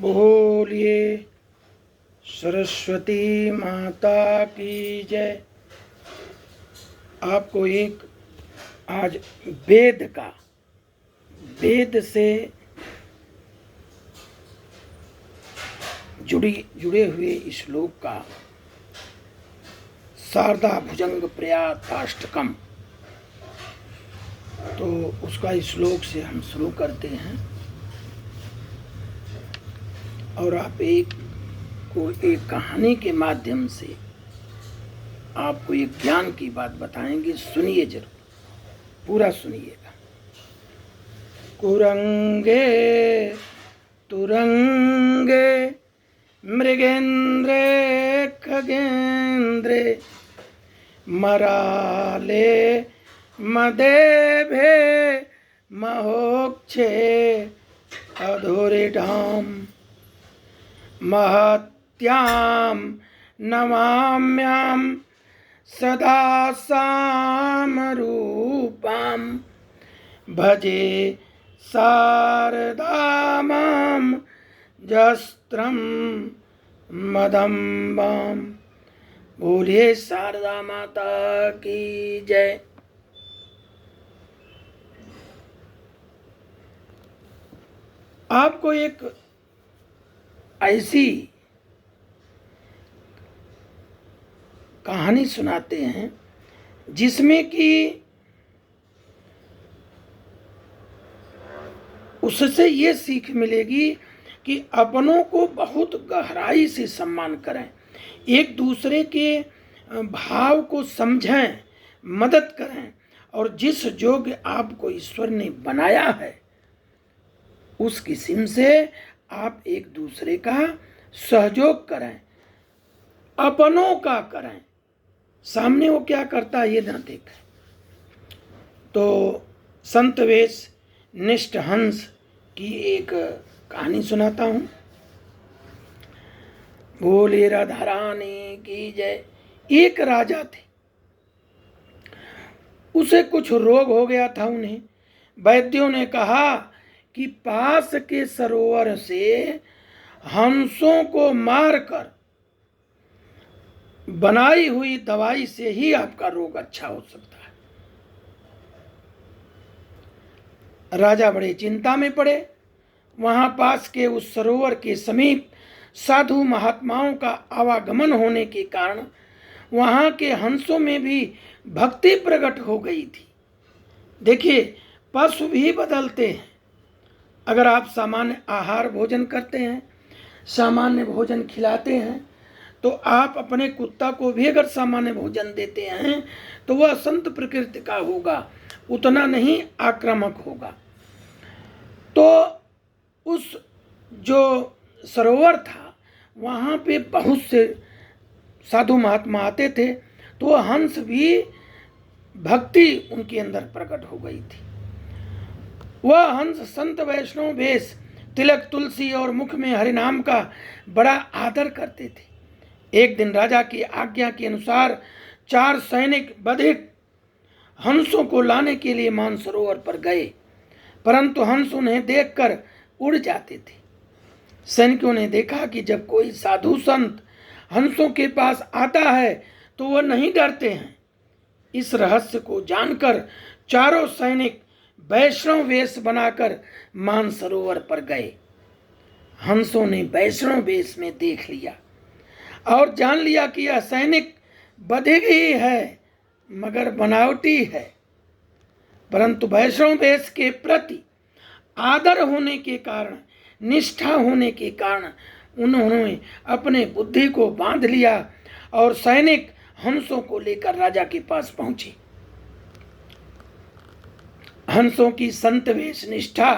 बोलिए सरस्वती माता की जय। आपको एक आज वेद से जुड़े हुए श्लोक का शारदा भुजंग प्रयाताष्टकम, तो उसका श्लोक से हम शुरू करते हैं और आप एक कहानी के माध्यम से आपको एक ज्ञान की बात बताएंगे। सुनिए, जरूर पूरा सुनिएगा। कुरंगे तुरंगे मृगेंद्रे खगेंद्रे मराले मदेभे महोक्षे अधुरिडाम महत्याम नमाम्याम सदा सामरूपाम भजे शारदामां जस्त्रम मदम्बाम। बोलिए शारदा माता की जय। आपको एक ऐसी कहानी सुनाते हैं जिसमें कि उससे ये सीख मिलेगी कि अपनों को बहुत गहराई से सम्मान करें, एक दूसरे के भाव को समझें, मदद करें और जिस योग्य आपको ईश्वर ने बनाया है उस किस्म से आप एक दूसरे का सहयोग करें, अपनों का करें, सामने वो क्या करता है ये ना देखें। तो संत वेश निष्ठ हंस की एक कहानी सुनाता हूँ। बोले राधा रानी की जय। एक राजा थे, उसे कुछ रोग हो गया था। उन्हें वैद्यों ने कहा कि पास के सरोवर से हंसों को मारकर बनाई हुई दवाई से ही आपका रोग अच्छा हो सकता है। राजा बड़े चिंता में पड़े। वहां पास के उस सरोवर के समीप साधु महात्माओं का आवागमन होने के कारण वहां के हंसों में भी भक्ति प्रकट हो गई थी। देखिए, पशु भी बदलते हैं। अगर आप सामान्य आहार भोजन करते हैं, सामान्य भोजन खिलाते हैं, तो आप अपने कुत्ता को भी अगर सामान्य भोजन देते हैं तो वह संत प्रकृति का होगा, उतना नहीं आक्रामक होगा। तो उस जो सरोवर था वहाँ पे बहुत से साधु महात्मा आते थे, तो वह हंस भी भक्ति उनके अंदर प्रकट हो गई थी। वह हंस संत वैष्णव वेश, तिलक, तुलसी और मुख में हरिनाम का बड़ा आदर करते थे। एक दिन राजा की आज्ञा के अनुसार 4 सैनिक बधिक हंसों को लाने के लिए मानसरोवर पर गए, परंतु हंस उन्हें देखकर उड़ जाते थे। सैनिकों ने देखा कि जब कोई साधु संत हंसों के पास आता है तो वह नहीं डरते हैं। इस रहस्य को जानकर चारों सैनिक वैष्णव वेश बनाकर मानसरोवर पर गए। हंसों ने वैष्णव वेश में देख लिया और जान लिया कि यह सैनिक बधिक ही है मगर बनावटी है, परंतु वैष्णव वेश के प्रति आदर होने के कारण, निष्ठा होने के कारण उन्होंने अपने बुद्धि को बांध लिया और सैनिक हंसों को लेकर राजा के पास पहुंचे। हंसों की संत वेश निष्ठा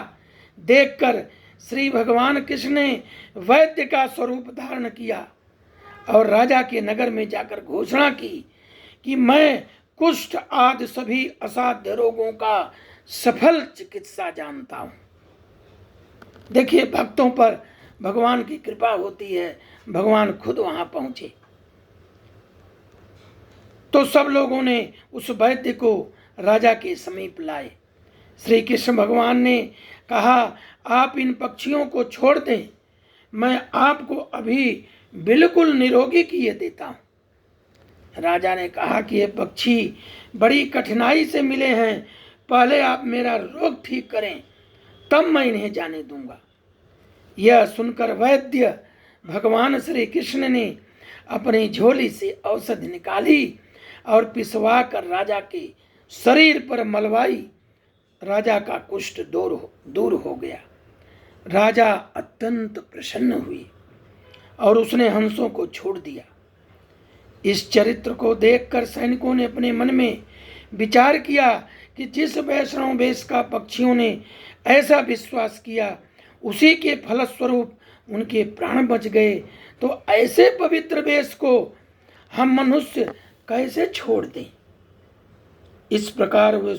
देखकर श्री भगवान कृष्ण ने वैद्य का स्वरूप धारण किया और राजा के नगर में जाकर घोषणा की कि मैं कुष्ठ आदि सभी असाध्य रोगों का सफल चिकित्सा जानता हूं। देखिए, भक्तों पर भगवान की कृपा होती है, भगवान खुद वहां पहुंचे। तो सब लोगों ने उस वैद्य को राजा के समीप लाए। श्री कृष्ण भगवान ने कहा, आप इन पक्षियों को छोड़ दें, मैं आपको अभी बिल्कुल निरोगी किए देता हूँ। राजा ने कहा कि ये पक्षी बड़ी कठिनाई से मिले हैं, पहले आप मेरा रोग ठीक करें, तब मैं इन्हें जाने दूंगा। यह सुनकर वैद्य भगवान श्री कृष्ण ने अपनी झोली से औषधि निकाली और पिसवा कर राजा के शरीर पर मलवाई। राजा का कुष्ठ दूर हो गया। राजा अत्यंत प्रसन्न हुई और उसने हंसों को छोड़ दिया। इस चरित्र को देखकर सैनिकों ने अपने मन में विचार किया कि जिस वैष्णव वेश का पक्षियों ने ऐसा विश्वास किया, उसी के फलस्वरूप उनके प्राण बच गए, तो ऐसे पवित्र वेश को हम मनुष्य कैसे छोड़ दें। इस प्रकार वे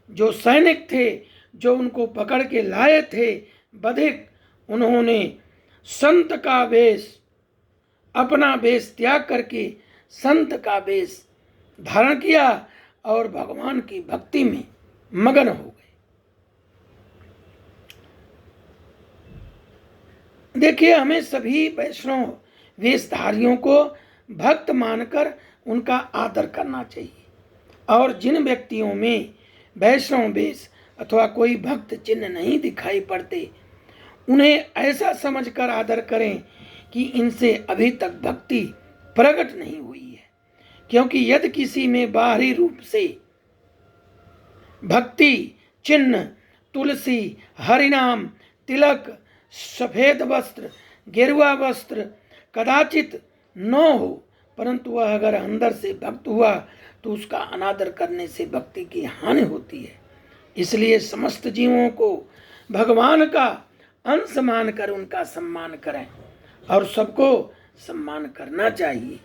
जो सैनिक थे, जो उनको पकड़ के लाए थे बधिक, उन्होंने संत का वेश, अपना वेश त्याग करके संत का वेश धारण किया और भगवान की भक्ति में मगन हो गए। देखिए, हमें सभी वैष्णव वेशधारियों को भक्त मानकर उनका आदर करना चाहिए, और जिन व्यक्तियों में वैष्णव वेश अथवा कोई भक्त चिन्ह नहीं दिखाई पड़ते, उन्हें ऐसा समझकर आदर करें कि इनसे अभी तक भक्ति प्रकट नहीं हुई है। क्योंकि यदि किसी में बाहरी रूप से भक्ति चिन्ह, तुलसी, हरिनाम, तिलक, सफेद वस्त्र, गेरुआ वस्त्र कदाचित न हो, परंतु वह अगर अंदर से भक्त हुआ तो उसका अनादर करने से भक्ति की हानि होती है। इसलिए समस्त जीवों को भगवान का अंश मानकर उनका सम्मान करें, और सबको सम्मान करना चाहिए।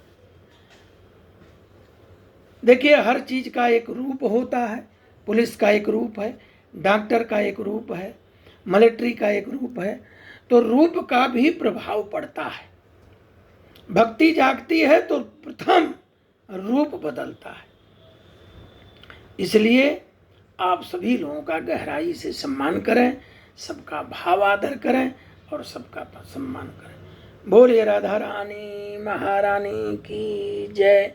देखिए, हर चीज का एक रूप होता है। पुलिस का एक रूप है, डॉक्टर का एक रूप है, मिलिट्री का एक रूप है, तो रूप का भी प्रभाव पड़ता है। भक्ति जागती है तो प्रथम रूप बदलता है। इसलिए आप सभी लोगों का गहराई से सम्मान करें, सबका भाव आदर करें और सबका सम्मान करें। बोलिए राधा रानी महारानी की जय।